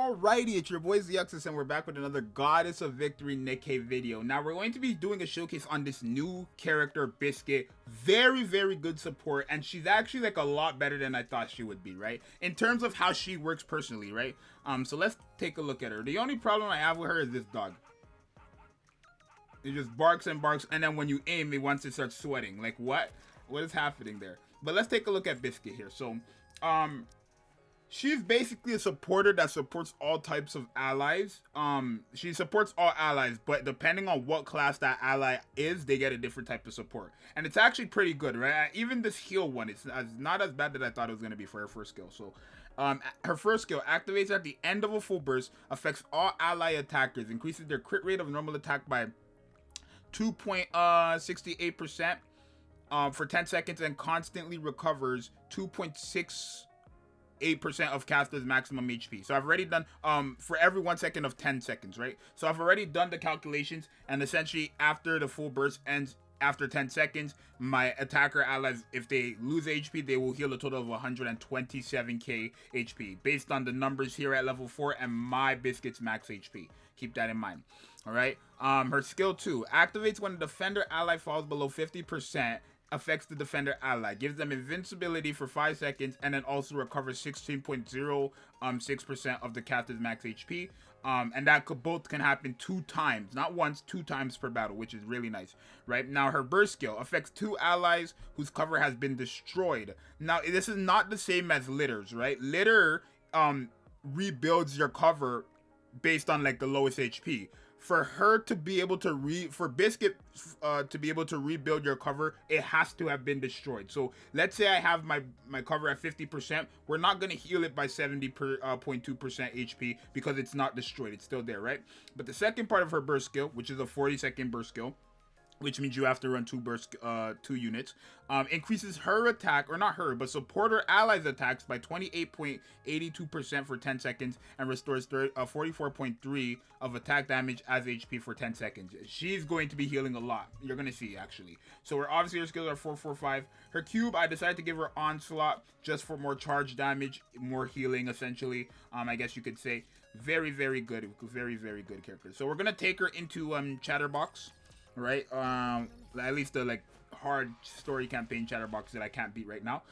Alrighty, it's your boy Zxous, and we're back with another Goddess of Victory Nikke video. Now we're going to be doing a showcase on this new character, Biscuit. Very, very good support, and she's actually like a lot better than I thought she would be, right? In terms of how she works personally, right? So let's take a look at her. The only problem I have with her is this dog. It just barks and barks, and then when you aim, it wants to start sweating. Like, what? What is happening there? But let's take a look at Biscuit here. So, she's basically a supporter that supports all types of allies. She supports all allies, but depending on what class that ally is, they get a different type of support. And it's actually pretty good, right? Even this heal one, it's not as bad as I thought it was going to be for her first skill. So, her first skill activates at the end of a full burst, affects all ally attackers, increases their crit rate of normal attack by 2.68% for 10 seconds, and constantly recovers 2.68% of caster's maximum HP. So I've already done for every 1 second of 10 seconds, right? So I've already done the calculations, and essentially after the full burst ends after 10 seconds, my attacker allies, if they lose HP, they will heal a total of 127k HP based on the numbers here at level 4 and my Biscuit's max HP. Keep that in mind. All right. Her skill 2 activates when a defender ally falls below 50%. Affects the defender ally, gives them invincibility for 5 seconds, and then also recovers 16.06% of the caster's max HP. And that both can happen 2 times, not once, 2 times per battle, which is really nice. Right now, her burst skill affects 2 allies whose cover has been destroyed. Now, this is not the same as litters, right? Litter rebuilds your cover based on like the lowest HP. For her to be able to for Biscuit to be able to rebuild your cover, it has to have been destroyed. So let's say I have my cover at 50%. We're not going to heal it by 70.2% HP because it's not destroyed. It's still there, right? But the second part of her burst skill, which is a 40-second burst skill, which means you have to run 2 units, increases her attack, or not her, but supporter allies attacks by 28.82% for 10 seconds, and restores 44.3 of attack damage as HP for 10 seconds. She's going to be healing a lot. You're going to see, actually. So obviously her skills are 4, 4, 5. Her cube, I decided to give her Onslaught just for more charge damage, more healing, essentially. I guess you could say. Very, very good. Very, very good character. So we're going to take her into Chatterbox. Right, at least the like hard story campaign chatterbox that I can't beat right now.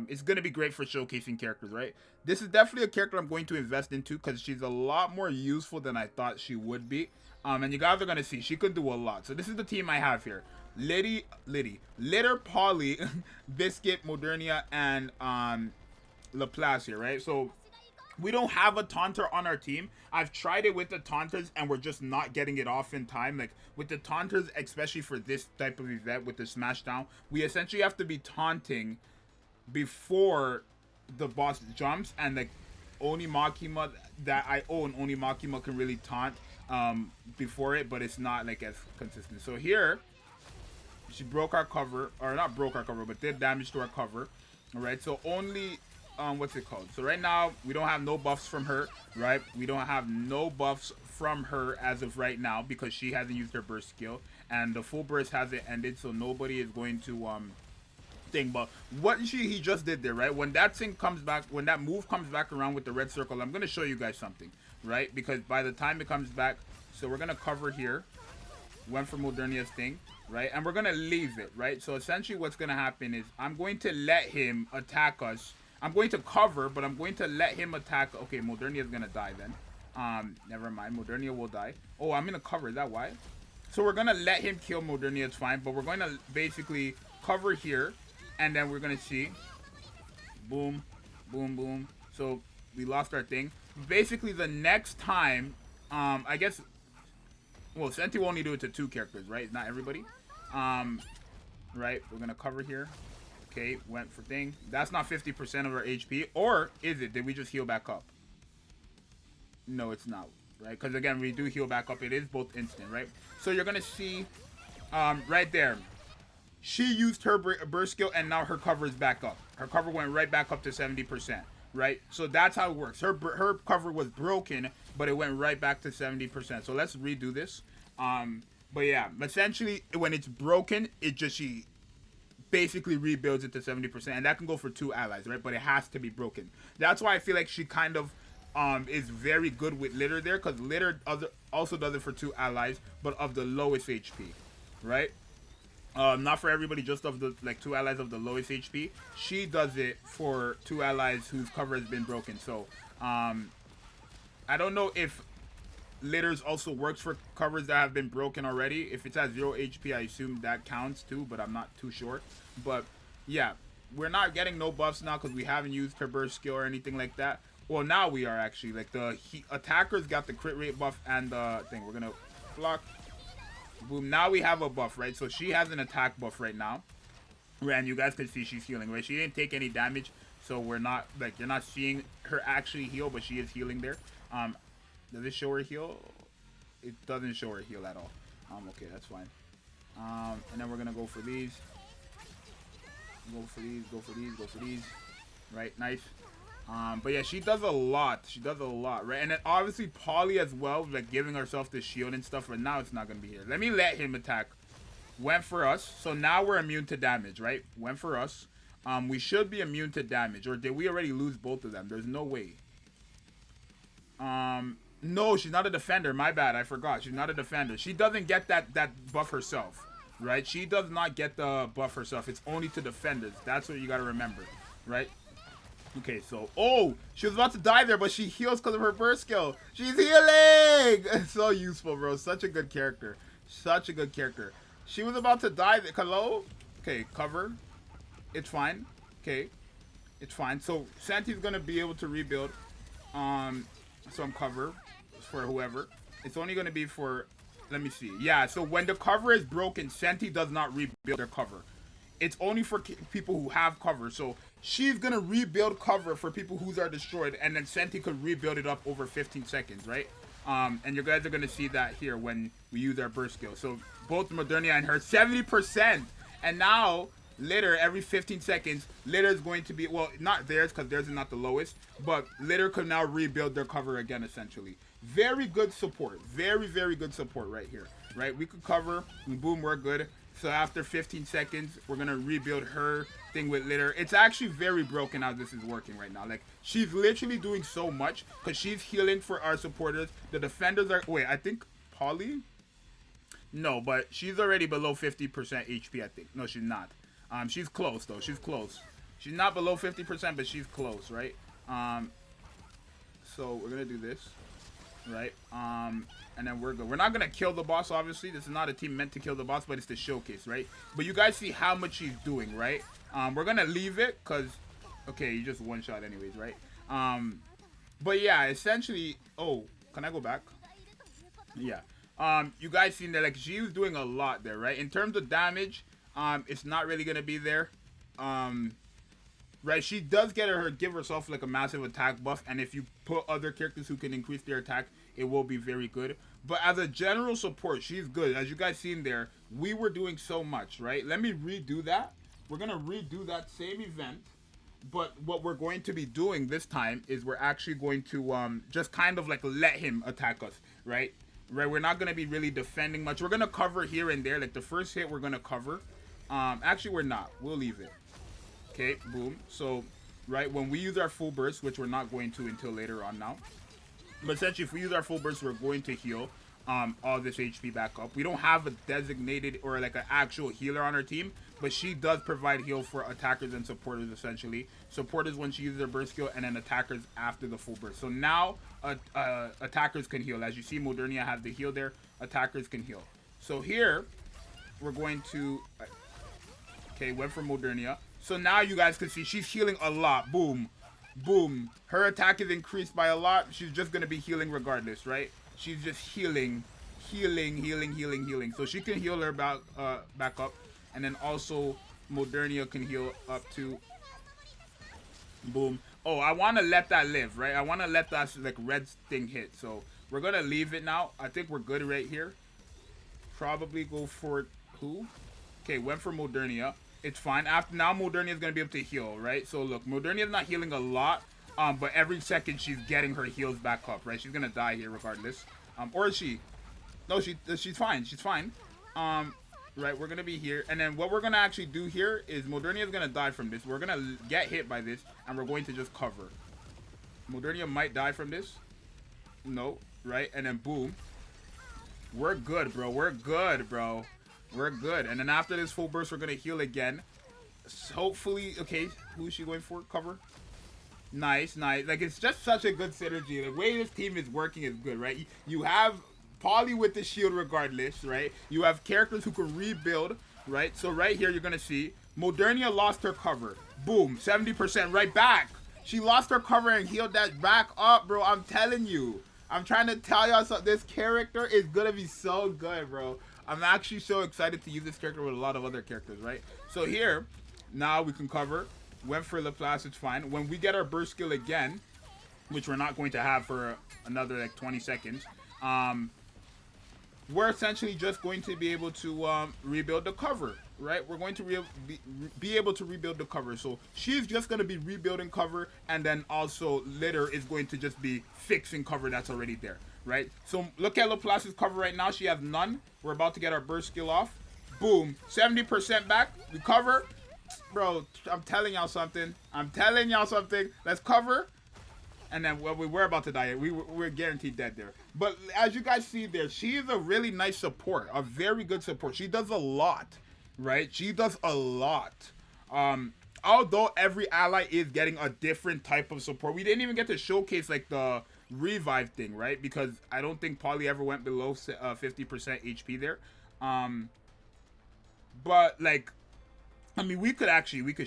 It's gonna be great for showcasing characters, right? This is definitely a character I'm going to invest into because she's a lot more useful than I thought she would be. And you guys are gonna see she could do a lot. So this is the team I have here: Litter, Polly, Biscuit, Modernia, and Laplace here, right? So we don't have a taunter on our team. I've tried it with the taunters and we're just not getting it off in time. Like with the taunters, especially for this type of event with the Smashdown, we essentially have to be taunting before the boss jumps, and like Oni Makima that I own, Oni Makima can really taunt before it, but it's not like as consistent. So here, she broke our cover, or not broke our cover, but did damage to our cover. All right, so only what's it called? So right now we don't have no buffs from her, right? We don't have no buffs from her as of right now because she hasn't used her burst skill, and the full burst hasn't ended, so nobody is going to thing. But what he just did there, right? When that thing comes back, when that move comes back around with the red circle, I'm gonna show you guys something, right? Because by the time it comes back, so we're gonna cover here, went for Modernia's thing, right? And we're gonna leave it, right? So essentially what's gonna happen is I'm going to let him attack us. I'm going to cover, but I'm going to let him attack. Okay, Modernia is going to die then. Never mind. Modernia will die. Oh, I'm going to cover. Is that why? So we're going to let him kill Modernia. It's fine. But we're going to basically cover here. And then we're going to see. Boom. Boom, boom. So we lost our thing. Basically, the next time, I guess, well, Senti will only do it to 2 characters, right? Not everybody. Right. We're going to cover here. Okay, went for thing. That's not 50% of our HP. Or is it? Did we just heal back up? No, it's not. Right? Because again, we do heal back up. It is both instant, right? So you're going to see right there. She used her burst skill and now her cover is back up. Her cover went right back up to 70%. Right? So that's how it works. Her cover was broken, but it went right back to 70%. So let's redo this. But yeah, essentially when it's broken, she basically rebuilds it to 70%, and that can go for 2 allies, right? But it has to be broken. That's why I feel like she kind of is very good with litter there, because litter also does it for 2 allies, but of the lowest HP, right? Not for everybody, just of the like 2 allies of the lowest HP. She does it for 2 allies whose cover has been broken. So I don't know if litters also works for covers that have been broken already. If it's at 0 HP, I assume that counts too, but I'm not too sure. But yeah, we're not getting no buffs now because we haven't used her burst skill or anything like that. Well, now we are actually. Like the attackers got the crit rate buff and the thing. We're gonna block. Boom. Now we have a buff, right? So she has an attack buff right now. And you guys can see she's healing, right? She didn't take any damage, so we're not like you're not seeing her actually heal, but she is healing there. Does it show her heal? It doesn't show her heal at all. Okay, that's fine. And then we're gonna go for these. Go for these, go for these, go for these. Right, nice. But yeah, she does a lot. She does a lot, right? And then obviously Polly as well, like giving herself the shield and stuff, but now it's not gonna be here. Let me let him attack. Went for us. So now we're immune to damage, right? Went for us. We should be immune to damage. Or did we already lose both of them? There's no way. No, she's not a defender. My bad. I forgot. She's not a defender. She doesn't get that buff herself, right? She does not get the buff herself. It's only to defenders. That's what you got to remember, right? Okay, so... Oh! She was about to die there, but she heals because of her burst skill. She's healing! So useful, bro. Such a good character. Such a good character. She was about to die. Hello? Okay, cover. It's fine. Okay. It's fine. So, Santi's going to be able to rebuild. Some cover for whoever. It's only going to be for... Let me see. Yeah, so when the cover is broken, Senti does not rebuild their cover. It's only for people who have cover. So she's going to rebuild cover for people whose are destroyed, and then Senti could rebuild it up over 15 seconds, right? And you guys are going to see that here when we use our burst skill. So both Modernia and her, 70%. And now, litter, every 15 seconds, litter is going to be, well, not theirs because theirs is not the lowest, but litter could now rebuild their cover again, essentially. Very good support. Very, very good support right here, right? We could cover, and boom, we're good. So after 15 seconds, we're going to rebuild her thing with litter. It's actually very broken how this is working right now. Like, she's literally doing so much because she's healing for our supporters. The defenders are, wait, I think Polly? No, but she's already below 50% HP, I think. No, she's not. She's close, though. She's close. She's not below 50%, but she's close, right? So we're going to do this. Right, and then we're good. We're not gonna kill the boss, obviously. This is not a team meant to kill the boss, but it's the showcase, right? But you guys see how much he's doing, right? We're gonna leave it because, okay, you just one shot anyways, right? But yeah, essentially. Oh, can I go back? Yeah. You guys seen that, like, she was doing a lot there, right? In terms of damage, it's not really gonna be there. Right, she does give herself like a massive attack buff, and if you put other characters who can increase their attack, it will be very good. But as a general support, she's good. As you guys seen there, we were doing so much, right? Let me redo that. We're gonna redo that same event, but what we're going to be doing this time is we're actually going to just kind of like let him attack us, right? Right, we're not gonna be really defending much. We're gonna cover here and there. Like the first hit, we're gonna cover. Actually, we're not. We'll leave it. Okay, boom. So, right, when we use our full burst, which we're not going to until later on now. But essentially, if we use our full burst, we're going to heal all this HP back up. We don't have a designated or like an actual healer on our team, but she does provide heal for attackers and supporters, essentially. Supporters when she uses her burst skill, and then attackers after the full burst. So now, attackers can heal. As you see, Modernia has the heal there. Attackers can heal. So here, we're going to... Okay, went for Modernia. So now you guys can see she's healing a lot. Boom. Boom. Her attack is increased by a lot. She's just going to be healing regardless, right? She's just healing. Healing. So she can heal her back up. And then also Modernia can heal up too. Boom. Oh, I want to let that live, right? I want to let that like red thing hit. So we're going to leave it now. I think we're good right here. Probably go for who? Okay, went for Modernia. It's fine. After now, Modernia is going to be able to heal, right? So, look, Modernia is not healing a lot, but every second she's getting her heals back up, right? She's going to die here regardless. Or is she? No, she's fine. She's fine. Right, we're going to be here. And then what we're going to actually do here is Modernia is going to die from this. We're going to get hit by this, and we're going to just cover. Modernia might die from this. No, right? And then boom. We're good, bro. We're good, bro. We're good. And then after this full burst, we're going to heal again. Hopefully, okay, who is she going for? Cover. Nice, nice. Like, it's just such a good synergy. The way this team is working is good, right? You have Polly with the shield regardless, right? You have characters who can rebuild, right? So right here, you're going to see Modernia lost her cover. Boom, 70% right back. She lost her cover and healed that back up, bro. I'm telling you. I'm trying to tell y'all something. This character is going to be so good, bro. I'm actually so excited to use this character with a lot of other characters, right? So here, now we can cover. Went for Laplace, it's fine. When we get our burst skill again, which we're not going to have for another like 20 seconds, we're essentially just going to be able to rebuild the cover, right? We're going to be able to rebuild the cover. So she's just going to be rebuilding cover, and then also Litter is going to just be fixing cover that's already there, right? So look at Laplace's cover right now. She has none. We're about to get our burst skill off. Boom, 70% back. We cover. Bro, I'm telling y'all something. I'm telling y'all something. Let's cover. And then well, we were about to die. We're guaranteed dead there. But as you guys see there, she is a really nice support. A very good support. She does a lot, right? She does a lot. Although every ally is getting a different type of support. We didn't even get to showcase like the revive thing, right? Because I don't think Polly ever went below 50% HP there. But like, I mean, we could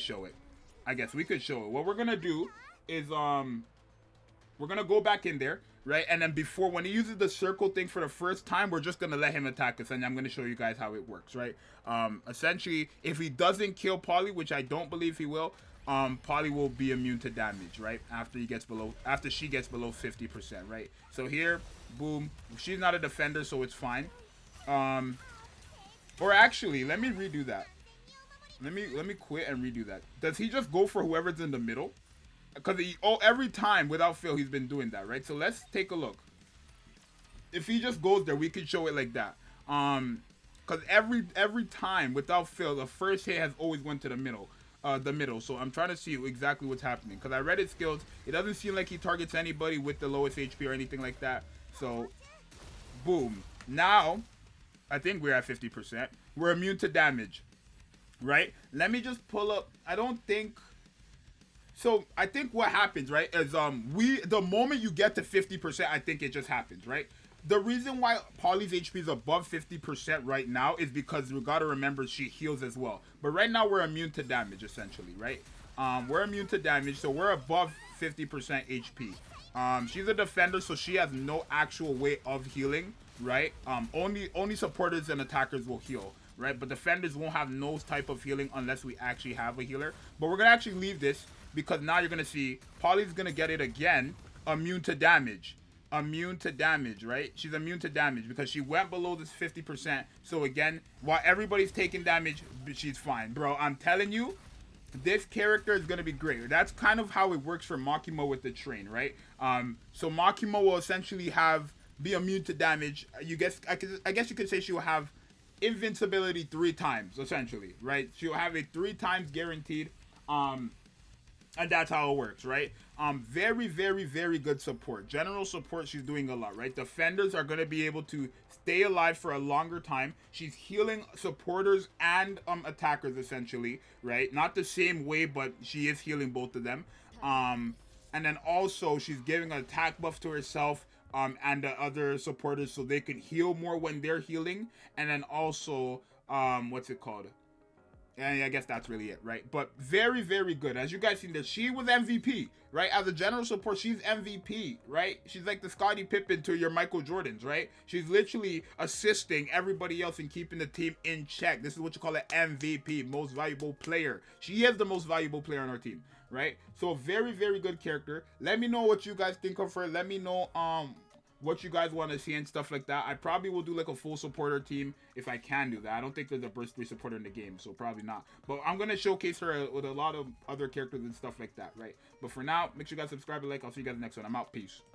show it. I guess we could show it. What we're gonna do is we're gonna go back in there, right? And then before, when he uses the circle thing for the first time, we're just gonna let him attack us, and I'm gonna show you guys how it works, right? Essentially, if he doesn't kill Polly, which I don't believe he will, Polly will be immune to damage, right? After she gets below 50%, right? So here, boom. She's not a defender, so it's fine. Or actually, let me redo that. Let me quit and redo that. Does he just go for whoever's in the middle? Because every time without fail he's been doing that, right? So let's take a look. If he just goes there, we could show it like that. Because every time without fail, the first hit has always went to the middle. So I'm trying to see exactly what's happening. Because I read his skills. It doesn't seem like he targets anybody with the lowest HP or anything like that. So, boom. Now, I think we're at 50%. We're immune to damage. Right? Let me just pull up. I think what happens, right, is the moment you get to 50%, I think it just happens, right? The reason why Polly's HP is above 50% right now is because we gotta remember she heals as well. But right now we're immune to damage, essentially, right? We're immune to damage, so we're above 50% HP. She's a defender, so she has no actual way of healing, right? Only supporters and attackers will heal. Right, but defenders won't have no type of healing unless we actually have a healer. But we're gonna actually leave this because now you're gonna see Polly's gonna get it again. Immune to damage, right? She's immune to damage because she went below this 50%. So again, while everybody's taking damage, she's fine, bro. I'm telling you, this character is gonna be great. That's kind of how it works for Makima with the train, right? So Makima will essentially be immune to damage. I guess you could say she will have invincibility 3 times, essentially, right? She'll have it 3 times guaranteed, and that's how it works, right? Very, very, very good support. General support, she's doing a lot, right? Defenders are going to be able to stay alive for a longer time. She's healing supporters and attackers, essentially, right? Not the same way, but she is healing both of them. And then also, she's giving an attack buff to herself, and the other supporters so they can heal more when they're healing. And then also, what's it called? And I guess that's really it, right? But very, very good. As you guys seen this, she was MVP, right? As a general support, she's MVP, right? She's like the Scottie Pippen to your Michael Jordans, right? She's literally assisting everybody else and keeping the team in check. This is what you call an MVP, most valuable player. She is the most valuable player on our team, right? So very, very good character. Let me know what you guys think of her. Let me know what you guys want to see and stuff like that. I probably will do like a full supporter team if I can do that. I don't think there's a burst 3 supporter in the game, so probably not. But I'm going to showcase her with a lot of other characters and stuff like that, right? But for now, make sure you guys subscribe and like. I'll see you guys next one. I'm out. Peace.